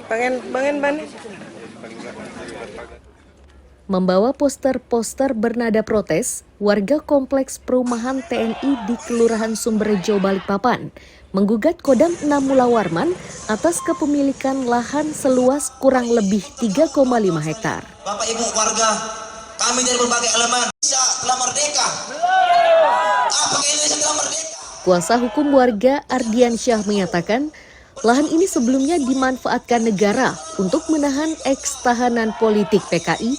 Bangun. Membawa poster-poster bernada protes, warga kompleks perumahan TNI di Kelurahan Sumberjo, Balikpapan menggugat Kodam 6 Mula Warman atas kepemilikan lahan seluas kurang lebih 3,5 hektar. Bapak Ibu warga, kami dari berbagai elemen telah merdeka. Apakah Indonesia telah merdeka? Kuasa hukum warga Ardiansyah menyatakan, lahan ini sebelumnya dimanfaatkan negara untuk menahan eks-tahanan politik PKI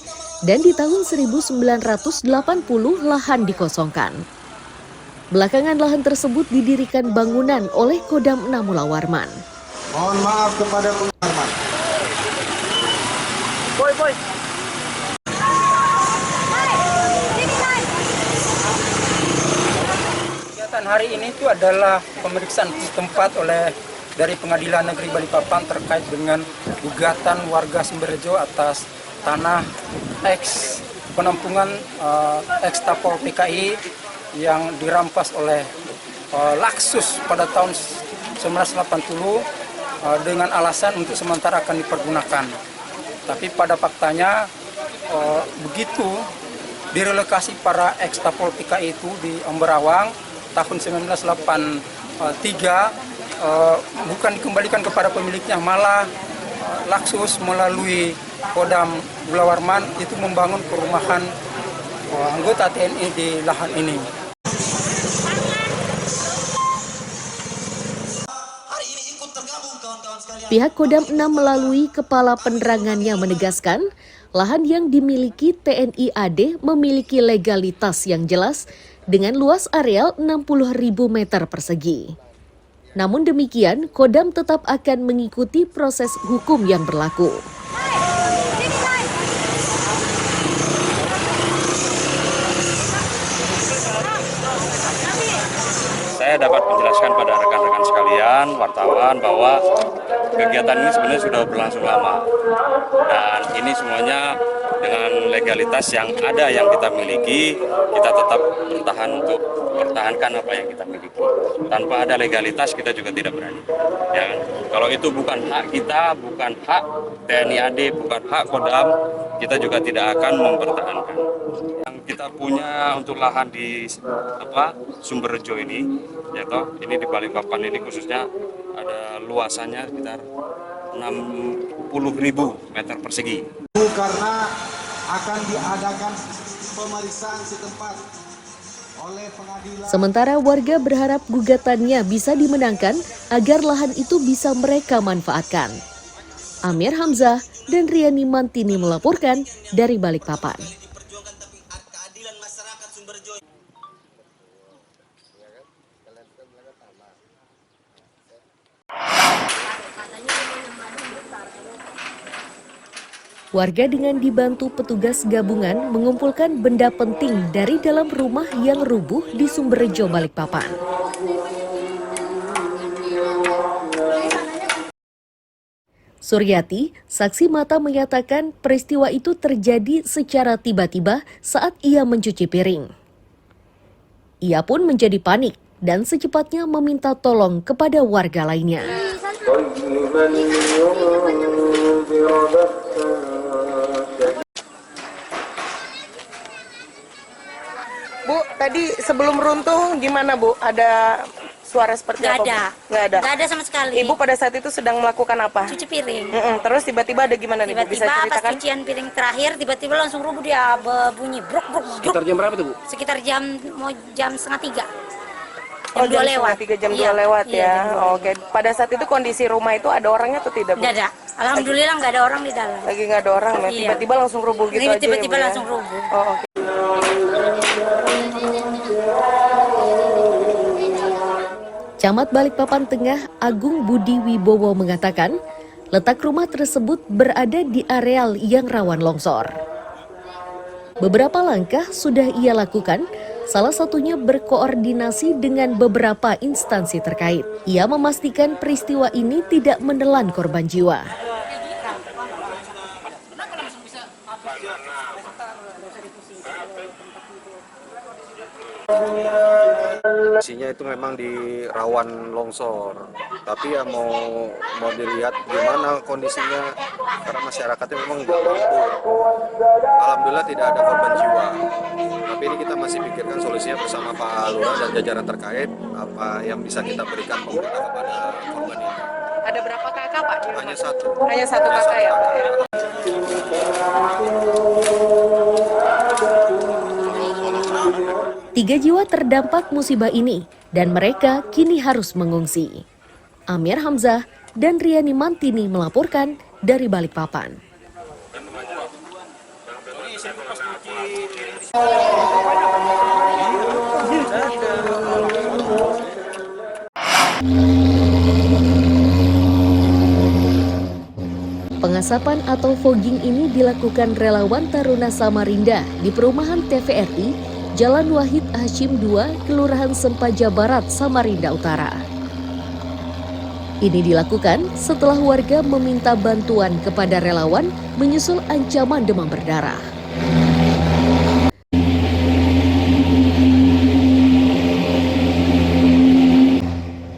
dan di tahun 1980 lahan dikosongkan. Belakangan lahan tersebut didirikan bangunan oleh Kodam 6 Mula Warman. Mohon maaf kepada Warman. Boy. Kegiatan hari ini itu adalah pemeriksaan tempat dari Pengadilan Negeri Balikpapan terkait dengan gugatan warga Sumberjo atas tanah eks penampungan eks Tapol PKI yang dirampas oleh Laksus pada tahun 1980 dengan alasan untuk sementara akan dipergunakan. Tapi pada faktanya begitu direlokasi para eks Tapol PKI itu di Emberawang tahun 1983 bukan dikembalikan kepada pemiliknya, malah Laksus melalui Kodam Mula Warman itu membangun perumahan anggota TNI di lahan ini. Pihak Kodam 6 melalui kepala penerangannya menegaskan, lahan yang dimiliki TNI AD memiliki legalitas yang jelas dengan luas areal 60.000 meter persegi. Namun demikian, Kodam tetap akan mengikuti proses hukum yang berlaku. Saya dapat menjelaskan pada rekan-rekan sekalian, wartawan, bahwa kegiatan ini sebenarnya sudah berlangsung lama. Dan ini semuanya dengan legalitas yang ada yang kita miliki, kita tetap bertahan untuk mempertahankan apa yang kita miliki. Tanpa ada legalitas kita juga tidak berani. Ya, kalau itu bukan hak kita, bukan hak TNI AD, bukan hak Kodam, kita juga tidak akan mempertahankan. Yang kita punya untuk lahan di Sumberjo ini, ini di Balikpapan ini khususnya ada luasannya sekitar 60.000 meter persegi. Karena akan diadakan pemeriksaan setempat oleh pengadilan. Sementara warga berharap gugatannya bisa dimenangkan agar lahan itu bisa mereka manfaatkan. Amir Hamzah dan Riani Mantini melaporkan dari Balikpapan. Warga dengan dibantu petugas gabungan mengumpulkan benda penting dari dalam rumah yang rubuh di Sumberjo, Balikpapan. Suryati, saksi mata menyatakan peristiwa itu terjadi secara tiba-tiba saat ia mencuci piring. Ia pun menjadi panik dan secepatnya meminta tolong kepada warga lainnya. Bu, tadi sebelum runtuh gimana Bu? Ada suara seperti apa? Nggak ada. Nggak ada sama sekali. Ibu pada saat itu sedang melakukan apa? Cuci piring. Terus tiba-tiba ada gimana nih Bu? Bisa Tiba-tiba pas ceritakan? cucian piring terakhir, tiba-tiba langsung rubuh dia bunyi bruk. Sekitar jam berapa tuh Bu? Sekitar jam setengah 3. Oh, jam 2:30, jam 2 lewat ya. Jam 2. Oke. Pada saat itu kondisi rumah itu ada orangnya atau tidak Bu? Nggak ada. Alhamdulillah nggak ada orang di dalam. Lagi nggak ada orang ya? Iya. Tiba-tiba langsung rubuh gitu aja ya Bu? Tiba-tiba Ya? langsung rubuh. Oh, oke. Camat Balikpapan Tengah Agung Budi Wibowo mengatakan, letak rumah tersebut berada di areal yang rawan longsor. Beberapa langkah sudah ia lakukan, salah satunya berkoordinasi dengan beberapa instansi terkait. Ia memastikan peristiwa ini tidak menelan korban jiwa. Kondisinya itu memang di rawan longsor, tapi ya mau dilihat gimana kondisinya karena masyarakatnya memang nggak mampu. Alhamdulillah tidak ada korban jiwa, tapi ini kita masih pikirkan solusinya bersama Pak Lurah dan jajaran terkait apa yang bisa kita berikan pemerintah kepada korban ini. Ada berapa kakak Pak? Hanya satu. Hanya satu kakak ya Pak? Ya? 3 jiwa terdampak musibah ini dan mereka kini harus mengungsi. Amir Hamzah dan Riani Mantini melaporkan dari Balikpapan. Pengasapan atau fogging ini dilakukan relawan Taruna Samarinda di perumahan TVRI, Jalan Wahid Hashim 2, Kelurahan Sempaja Barat, Samarinda Utara. Ini dilakukan setelah warga meminta bantuan kepada relawan menyusul ancaman demam berdarah.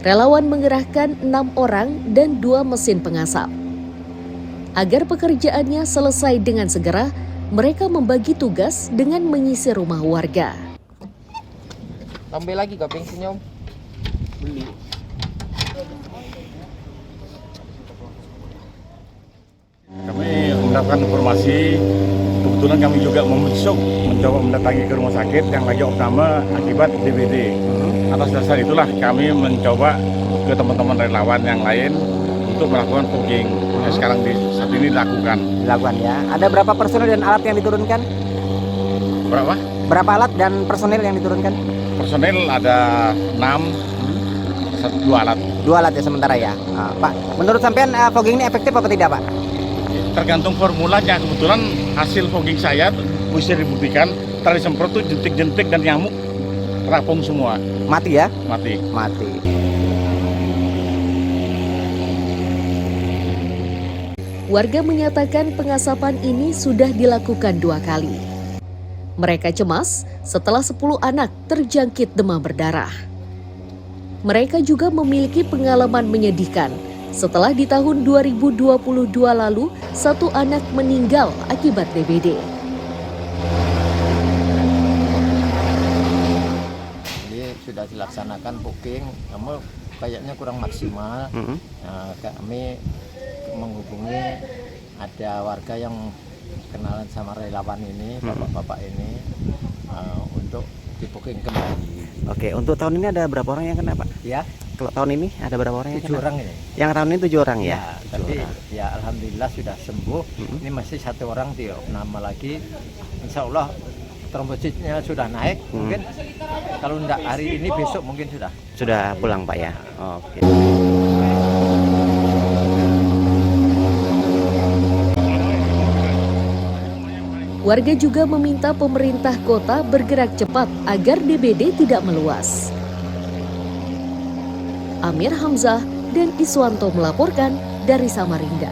Relawan mengerahkan 6 orang dan 2 mesin pengasap. Agar pekerjaannya selesai dengan segera, mereka membagi tugas dengan menyisir rumah warga. Tambah lagi gak bensinnya, Om? Beli. Kami mendapatkan informasi, kebetulan kami juga mencoba mendatangi ke rumah sakit yang lagi opname akibat DBD. Atas dasar itulah kami mencoba ke teman-teman relawan yang lain untuk melakukan fogging yang sekarang saat ini dilakukan Ya. Ada berapa personil dan alat yang diturunkan? Berapa? Berapa alat dan personil yang diturunkan? Personil ada 6, 2 alat. 2 alat ya sementara ya. Pak, menurut sampean fogging ini efektif apa tidak, Pak? Tergantung formulanya. Kebetulan hasil fogging saya bisa dibuktikan tadi semprot tuh jentik-jentik dan nyamuk rapung semua. Mati ya? Mati. Warga menyatakan pengasapan ini sudah dilakukan 2 kali. Mereka cemas setelah 10 anak terjangkit demam berdarah. Mereka juga memiliki pengalaman menyedihkan setelah di tahun 2022 lalu 1 anak meninggal akibat DBD. Jadi sudah dilaksanakan booking, namun kayaknya kurang maksimal. Nah, kami menghubungi ada warga yang kenalan sama relawan ini, bapak-bapak ini, untuk di-booking kembali. Oke, untuk tahun ini ada berapa orang yang kena, Pak? Ya, Kalau tahun ini ada berapa orang yang 7 kena? orang ini. Yang tahun ini 7 orang ya? Tapi ya alhamdulillah sudah sembuh. Ini masih 1 orang di opname lagi. Insya Allah trombositnya sudah naik. Mungkin kalau enggak hari ini besok mungkin sudah pulang, Pak ya? Oke. Warga juga meminta pemerintah kota bergerak cepat agar DBD tidak meluas. Amir Hamzah dan Iswanto melaporkan dari Samarinda.